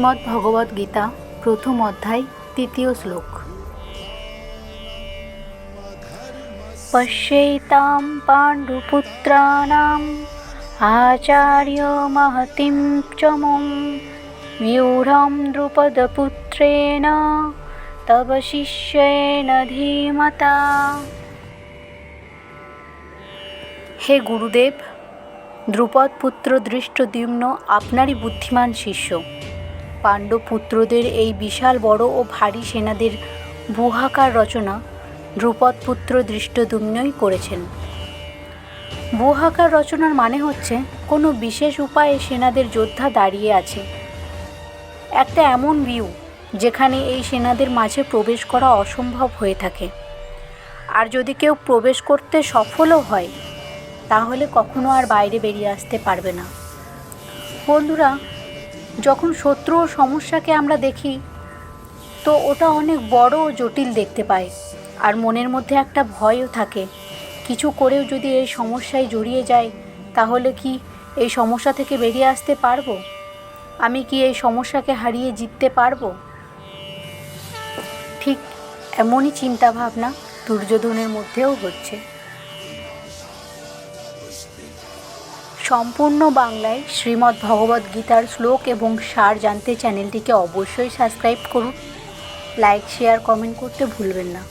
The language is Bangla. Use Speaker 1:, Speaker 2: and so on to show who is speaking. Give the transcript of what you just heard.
Speaker 1: শ্রীমদ্ ভগবদ্ গীতা প্রথম অধ্যায় তৃতীয় শ্লোক। পশ্যেতাং পাণ্ডুপুত্রাণাম আচার্য মহতিম চমুং ব্যূঢ়ং দ্রুপদপুত্রেণ তব শিষ্যেন ধীমতা। হে গুরুদেব, দ্রুপদ পুত্র ধৃষ্টদ্যুম্ন আপনারই বুদ্ধিমান শিষ্য। পাণ্ডবপুত্রদের এই বিশাল বড় ও ভারী সেনাদের ব্যূহাকার রচনা দ্রুপদ পুত্র ধৃষ্টদ্যুম্নই করেছেন। ব্যূহাকার রচনার মানে হচ্ছে কোনো বিশেষ উপায়ে সেনাদের যোদ্ধা দাঁড়িয়ে আছে, একটা এমন ভিউ যেখানে এই সেনাদের মাঝে প্রবেশ করা অসম্ভব হয়ে থাকে। আর যদি কেউ প্রবেশ করতে সফলও হয় তাহলে কখনো আর বাইরে বেরিয়ে আসতে পারবে না। বন্ধুরা, যখন শত্রু ও সমস্যাকে আমরা দেখি তো ওটা অনেক বড় ও জটিল দেখতে পাই, আর মনের মধ্যে একটা ভয়ও থাকে। কিছু করেও যদি এই সমস্যায় জড়িয়ে যায় তাহলে কি এই সমস্যা থেকে বেরিয়ে আসতে পারবো? আমি কি এই সমস্যাকে হারিয়ে জিততে পারবো? ঠিক এমনই চিন্তাভাবনা দুর্যোধনের মধ্যেও হচ্ছে। সম্পূর্ণ বাংলায় শ্রীমদ্ ভগবদ্ গীতার শ্লোক এবং সার জানতে চ্যানেলটিকে অবশ্যই সাবস্ক্রাইব করুন। লাইক, শেয়ার, কমেন্ট করতে ভুলবেন না।